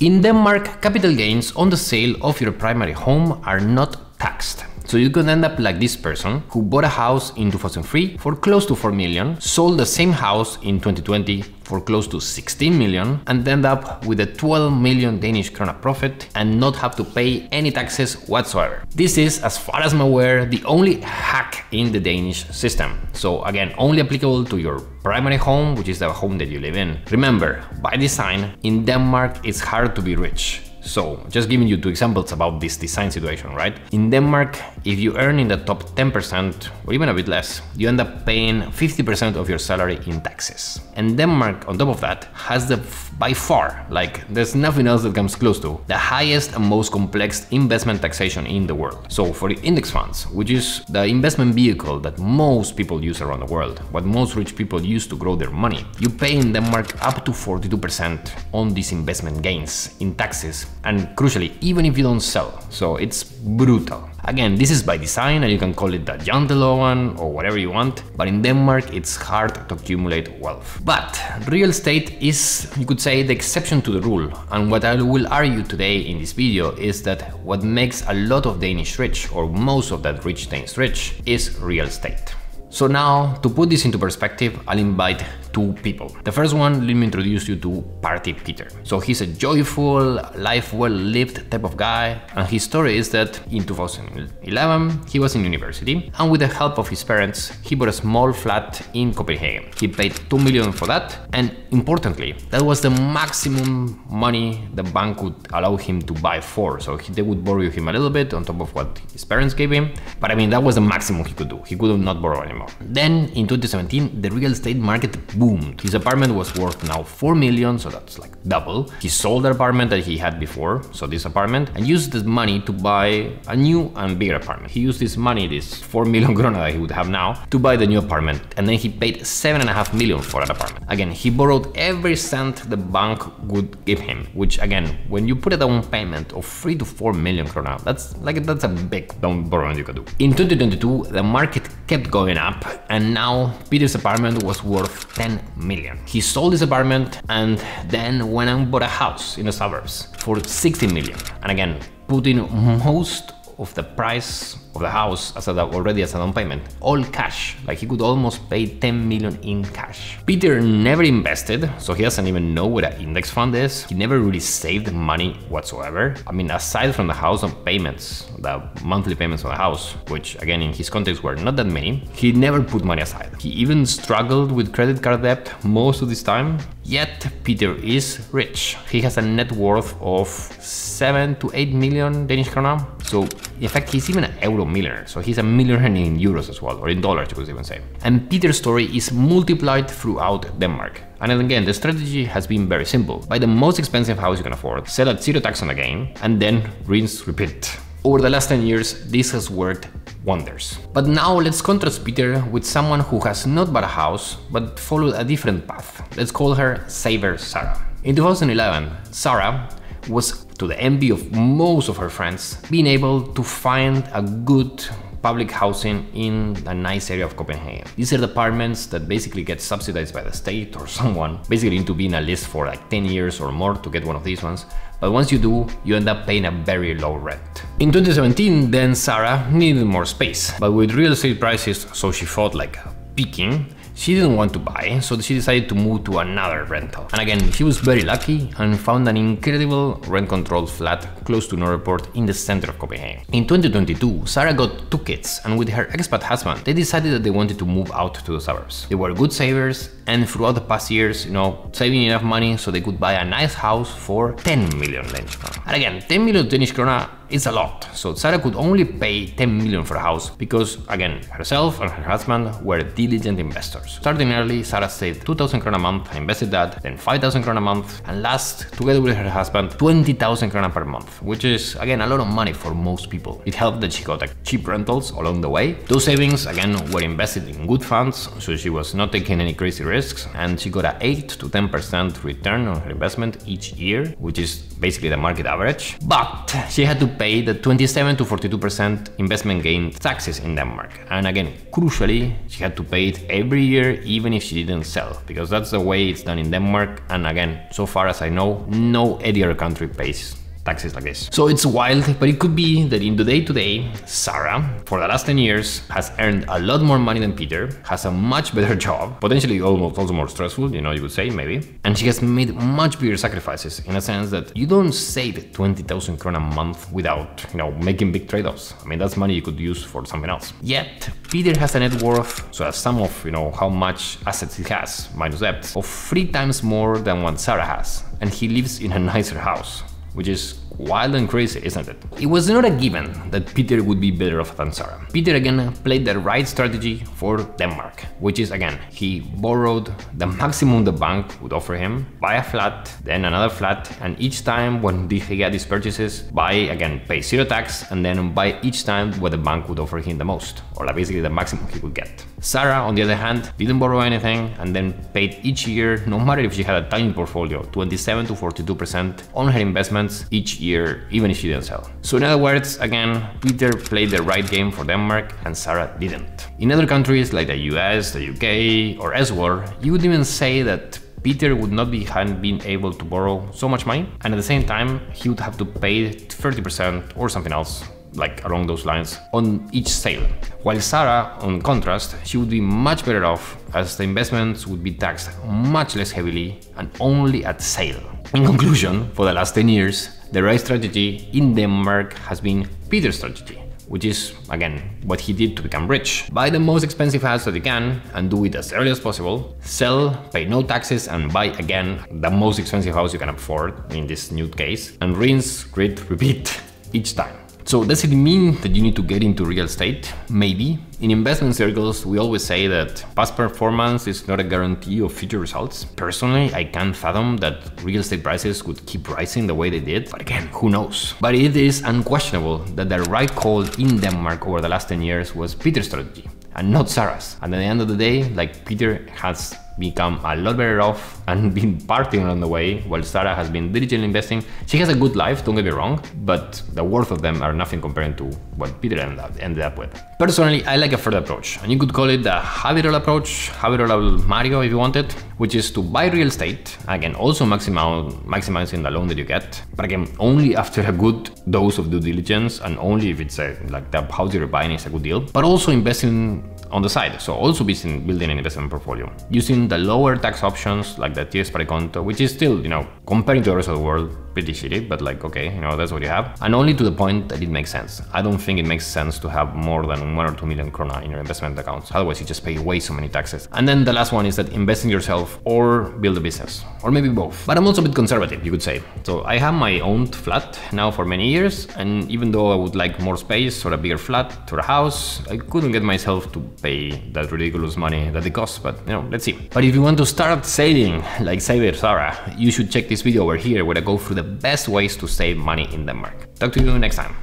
In Denmark, capital gains on the sale of your primary home are not taxed. So you could end up like this person who bought a house in 2003 for close to 4 million, sold the same house in 2020 for close to 16 million, and end up with a 12 million Danish krona profit and not have to pay any taxes whatsoever. This is, as far as I'm aware, the only hack in the Danish system. So again, only applicable to your primary home, which is the home that you live in. Remember, by design, in Denmark, it's hard to be rich. So, just giving you two examples about this design situation, right? In Denmark, if you earn in the top 10% or even a bit less, you end up paying 50% of your salary in taxes. And Denmark, on top of that, has by far, like there's nothing else that comes close to, the highest and most complex investment taxation in the world. So for the index funds, which is the investment vehicle that most people use around the world, what most rich people use to grow their money, you pay in Denmark up to 42% on these investment gains in taxes. And crucially, even if you don't sell, so it's brutal. Again, this is by design and you can call it the janteloven or whatever you want, but in Denmark it's hard to accumulate wealth. But real estate is, you could say, the exception to the rule, and what I will argue today in this video is that what makes a lot of Danish rich, or most of that rich Danes rich, is real estate. So now, to put this into perspective, I'll invite two people. The first one, let me introduce you to Party Peter. So he's a joyful, life well-lived type of guy, and his story is that in 2011, he was in university, and with the help of his parents, he bought a small flat in Copenhagen. He paid 2 million for that, and importantly, that was the maximum money the bank would allow him to buy for. So they would borrow him a little bit on top of what his parents gave him, but I mean, that was the maximum he could do. He could not borrow anymore. Then in 2017, the real estate market boomed. His apartment was worth now 4 million, so that's like double. He sold the apartment that he had before, so this apartment, and used the money to buy a new and bigger apartment. He used this money, this 4 million krona that he would have now, to buy the new apartment, and then he paid 7.5 million for that apartment. Again, he borrowed every cent the bank would give him, which again, when you put a down payment of 3 to 4 million krona, that's a big down borrowing you could do. In 2022, the market kept going up, and now Peter's apartment was worth 10 million. He sold his apartment and then went and bought a house in the suburbs for 60 million. And again, putting most of the price of the house already as a down payment, all cash. Like he could almost pay 10 million in cash. Peter never invested, so he doesn't even know what an index fund is. He never really saved money whatsoever. I mean, aside from the house payments, the monthly payments on the house, which again in his context were not that many, he never put money aside. He even struggled with credit card debt most of this time. Yet Peter is rich. He has a net worth of 7 to 8 million Danish krona. So in fact, he's even an euro millionaire. So he's a millionaire in euros as well, or in dollars, you could even say. And Peter's story is multiplied throughout Denmark. And then again, the strategy has been very simple. Buy the most expensive house you can afford, sell at zero tax on the gain, and then rinse, repeat. Over the last 10 years, this has worked wonders. But now let's contrast Peter with someone who has not bought a house, but followed a different path. Let's call her Saver Sarah. In 2011, Sarah was, to the envy of most of her friends, being able to find a good public housing in a nice area of Copenhagen. These are the apartments that basically get subsidized by the state or someone. Basically you need to be in a list for like 10 years or more to get one of these ones. But once you do, you end up paying a very low rent. In 2017, then Sarah needed more space, but with real estate prices, so she thought like peaking, she didn't want to buy, so she decided to move to another rental. And again, she was very lucky and found an incredible rent-controlled flat close to Nørreport in the center of Copenhagen. In 2022, Sarah got 2 kids, and with her expat husband, they decided that they wanted to move out to the suburbs. They were good savers, and throughout the past years, saving enough money so they could buy a nice house for 10 million Danish krona. And again, 10 million Danish krona is a lot, so Sarah could only pay 10 million for a house because, again, herself and her husband were diligent investors. Starting early, Sarah saved 2,000 krona a month and invested that, then 5,000 krona a month, and last, together with her husband, 20,000 krona per month, which is, again, a lot of money for most people. It helped that she got cheap rentals along the way. Those savings, again, were invested in good funds, so she was not taking any crazy risks, and she got an 8 to 10% return on her investment each year, which is basically the market average, but she had to pay the 27 to 42% investment gain taxes in Denmark. And again, crucially, she had to pay it every year, even if she didn't sell, because that's the way it's done in Denmark. And again, so far as I know, no any other country pays taxes like this. So it's wild, but it could be that in the day-to-day, Sarah, for the last 10 years, has earned a lot more money than Peter, has a much better job, potentially almost also more stressful, you would say, maybe. And she has made much bigger sacrifices, in a sense that you don't save 20,000 krona a month without, making big trade-offs. I mean, that's money you could use for something else. Yet, Peter has a net worth, so a sum of, how much assets he has, minus debt, of 3 times more than what Sarah has. And he lives in a nicer house, which is wild and crazy, isn't it? It was not a given that Peter would be better off than Sarah. Peter again played the right strategy for Denmark, which is again, he borrowed the maximum the bank would offer him, buy a flat, then another flat, and each time when he got these purchases, buy again, pay 0 tax, and then buy each time what the bank would offer him the most, or basically the maximum he could get. Sarah, on the other hand, didn't borrow anything and then paid each year, no matter if she had a tiny portfolio, 27 to 42% on her investments each year, even if she didn't sell. So in other words, again, Peter played the right game for Denmark and Sarah didn't. In other countries like the US, the UK, or elsewhere, you would even say that Peter would not have been able to borrow so much money, and at the same time, he would have to pay 30% or something else, like along those lines, on each sale. While Sarah, on contrast, she would be much better off, as the investments would be taxed much less heavily and only at sale. In conclusion, for the last 10 years, the right strategy in Denmark has been Peter's strategy, which is, again, what he did to become rich. Buy the most expensive house that you can and do it as early as possible, sell, pay no taxes, and buy again the most expensive house you can afford, in this new case, and rinse, repeat each time. So does it mean that you need to get into real estate? Maybe. In investment circles, we always say that past performance is not a guarantee of future results. Personally, I can't fathom that real estate prices would keep rising the way they did, but again, who knows? But it is unquestionable that the right call in Denmark over the last 10 years was Peter's strategy, and not Sarah's. And at the end of the day, like, Peter has become a lot better off and been partying along the way, while Sarah has been diligently investing. She has a good life, don't get me wrong, but the worth of them are nothing compared to what Peter ended up with. Personally, I like a third approach, and you could call it the Havidol approach, Havidol Mario if you want it, which is to buy real estate, again, also maximizing the loan that you get, but again, only after a good dose of due diligence and only if it's like the house you're buying is a good deal, but also investing on the side, so also building an investment portfolio, using the lower tax options like the TS Pare Konto, which is still, comparing to the rest of the world, pretty shitty, but like, okay, that's what you have, and only to the point that it makes sense. I don't think it makes sense to have more than 1 or 2 million krona in your investment accounts, otherwise you just pay way so many taxes. And then the last one is that invest in yourself or build a business, or maybe both. But I'm also a bit conservative, you could say. So I have my own flat now for many years, and even though I would like more space or a bigger flat or a house, I couldn't get myself to pay that ridiculous money that it costs, but let's see. But if you want to start saving like Saver Sarah, you should check this video over here where I go through the best ways to save money in Denmark. Talk to you next time.